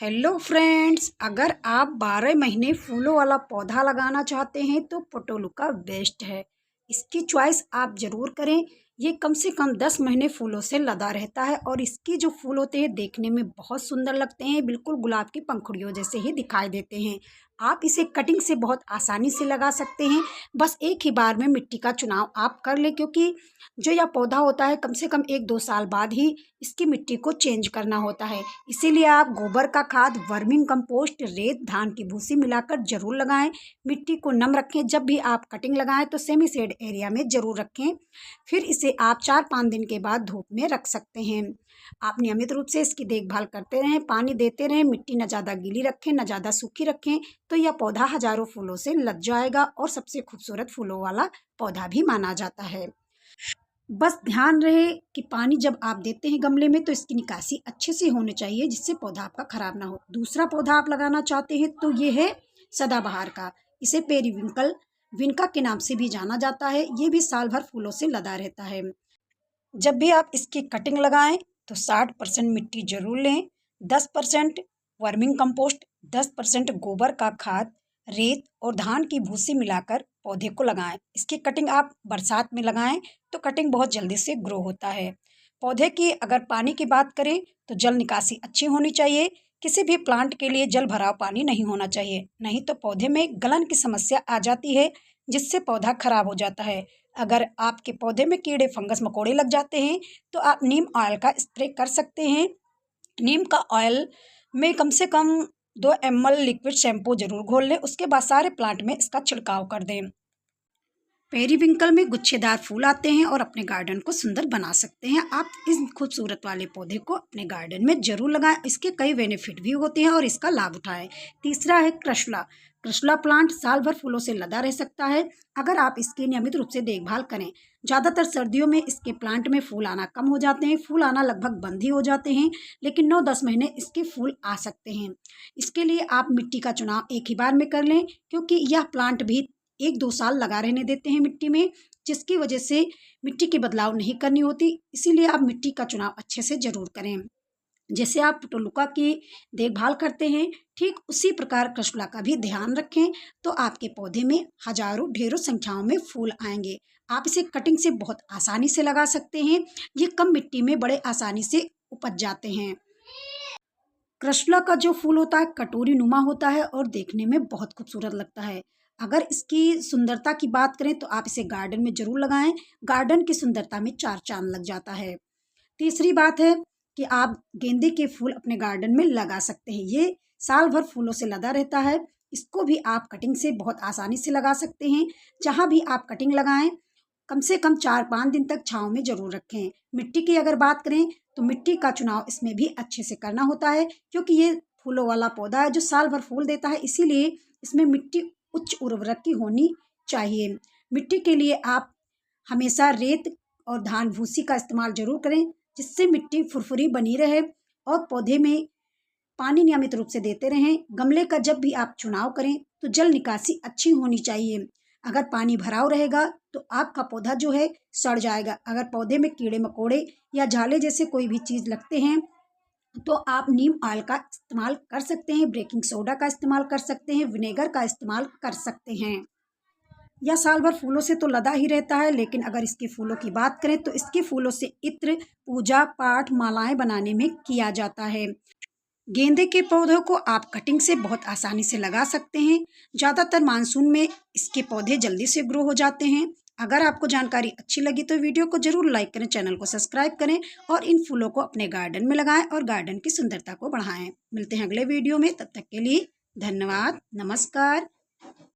Hello friends, अगर आप 12 महीने फूलों वाला पौधा लगाना चाहते हैं तो पोटोलुका बेस्ट है। इसकी चॉइस आप ज़रूर करें। ये कम से कम 10 महीने फूलों से लदा रहता है और इसके जो फूल होते हैं देखने में बहुत सुंदर लगते हैं, बिल्कुल गुलाब की पंखुड़ियों जैसे ही दिखाई देते हैं। आप इसे कटिंग से बहुत आसानी से लगा सकते हैं। बस एक ही बार में मिट्टी का चुनाव आप कर लें, क्योंकि जो यह पौधा होता है कम से कम 1-2 साल बाद ही इसकी मिट्टी को चेंज करना होता है। इसीलिए आप गोबर का खाद, वर्मिंग कंपोस्ट, रेत, धान की भूसी मिलाकर जरूर लगाएं। मिट्टी को नम रखें। जब भी आप कटिंग लगाएं तो सेमी शेड एरिया में जरूर रखें। फिर इसे आप 4-5 दिन के बाद धूप में रख सकते हैं। आप नियमित रूप से इसकी देखभाल करते रहें, पानी देते रहें। मिट्टी न ज़्यादा गीली रखें न ज़्यादा सूखी रखें, तो यह पौधा हजारों फूलों से लद जाएगा और सबसे खूबसूरत फूलों वाला पौधा भी माना जाता है। बस ध्यान रहे कि पानी जब आप देते हैं गमले में तो इसकी निकासी अच्छे से होनी चाहिए, जिससे पौधा आपका खराब ना हो। दूसरा पौधा आप लगाना चाहते हैं तो ये है सदाबहार का। इसे पेरीविंकल विनका के नाम से भी जाना जाता है। ये भी साल भर फूलों से लदा रहता है। जब भी आप इसकी कटिंग लगाएं तो 60% मिट्टी जरूर लें, 10% वर्मिंग कंपोस्ट, 10% गोबर का खाद, रेत और धान की भूसी मिलाकर पौधे को लगाएं। इसकी कटिंग आप बरसात में लगाएं तो कटिंग बहुत जल्दी से ग्रो होता है। पौधे की अगर पानी की बात करें तो जल निकासी अच्छी होनी चाहिए। किसी भी प्लांट के लिए जल भराव पानी नहीं होना चाहिए, नहीं तो पौधे में गलन की समस्या आ जाती है, जिससे पौधा खराब हो जाता है। अगर आपके पौधे में कीड़े फंगस मकोड़े लग जाते हैं तो आप नीम ऑयल का स्प्रे कर सकते हैं। नीम का ऑयल में कम से कम 2 ml लिक्विड शैम्पू जरूर घोल लें। उसके बाद सारे प्लांट में इसका छिड़काव कर दें। पेरीविंकल में गुच्छेदार फूल आते हैं और अपने गार्डन को सुंदर बना सकते हैं। आप इस खूबसूरत वाले पौधे को अपने गार्डन में जरूर लगाएं। इसके कई बेनिफिट भी होते हैं और इसका लाभ उठाएं। तीसरा है क्रसुला। क्रसुला प्लांट साल भर फूलों से लदा रह सकता है अगर आप इसकी नियमित रूप से देखभाल करें। ज़्यादातर सर्दियों में इसके प्लांट में फूल आना कम हो जाते हैं, फूल आना लगभग बंद ही हो जाते हैं, लेकिन 9-10 महीने इसके फूल आ सकते हैं। इसके लिए आप मिट्टी का चुनाव एक ही बार में कर लें, क्योंकि यह प्लांट भी 1-2 साल लगा रहने देते हैं मिट्टी में, जिसकी वजह से मिट्टी के बदलाव नहीं करनी होती। इसीलिए आप मिट्टी का चुनाव अच्छे से जरूर करें। जैसे आप पोटोलुका की देखभाल करते हैं, ठीक उसी प्रकार क्रसुला का भी ध्यान रखें, तो आपके पौधे में हजारों ढेरों संख्याओं में फूल आएंगे। आप इसे कटिंग से बहुत आसानी से लगा सकते हैं। ये कम मिट्टी में बड़े आसानी से उपज जाते हैं। क्रसुला का जो फूल होता है कटोरी नुमा होता है और देखने में बहुत खूबसूरत लगता है। अगर इसकी सुंदरता की बात करें तो आप इसे गार्डन में जरूर लगाएं। गार्डन की सुंदरता में 4 चांद लग जाता है। तीसरी बात है कि आप गेंदे के फूल अपने गार्डन में लगा सकते हैं। ये साल भर फूलों से लदा रहता है। इसको भी आप कटिंग से बहुत आसानी से लगा सकते हैं। जहाँ भी आप कटिंग लगाएं कम से कम 4-5 दिन तक छांव में जरूर रखें। मिट्टी की अगर बात करें तो मिट्टी का चुनाव इसमें भी अच्छे से करना होता है, क्योंकि ये फूलों वाला पौधा है जो साल भर फूल देता है। इसीलिए इसमें मिट्टी उच्च उर्वरक की होनी चाहिए। मिट्टी के लिए आप हमेशा रेत और धान भूसी का इस्तेमाल जरूर करें, जिससे मिट्टी फुरफुरी बनी रहे और पौधे में पानी नियमित रूप से देते रहें। गमले का जब भी आप चुनाव करें तो जल निकासी अच्छी होनी चाहिए। अगर पानी भराव रहेगा तो आपका पौधा जो है सड़ जाएगा। अगर पौधे में कीड़े मकोड़े या झाले जैसे कोई भी चीज़ लगते हैं तो आप नीम ऑयल का इस्तेमाल कर सकते हैं, बेकिंग सोडा का इस्तेमाल कर सकते हैं, विनेगर का इस्तेमाल कर सकते हैं। यह साल भर फूलों से तो लदा ही रहता है, लेकिन अगर इसके फूलों की बात करें तो इसके फूलों से इत्र, पूजा पाठ, मालाएं बनाने में किया जाता है। गेंदे के पौधों को आप कटिंग से बहुत आसानी से लगा सकते हैं। ज़्यादातर मानसून में इसके पौधे जल्दी से ग्रो हो जाते हैं। अगर आपको जानकारी अच्छी लगी तो वीडियो को जरूर लाइक करें, चैनल को सब्सक्राइब करें और इन फूलों को अपने गार्डन में लगाएं और गार्डन की सुंदरता को बढ़ाएं। मिलते हैं अगले वीडियो में, तब तक के लिए धन्यवाद, नमस्कार।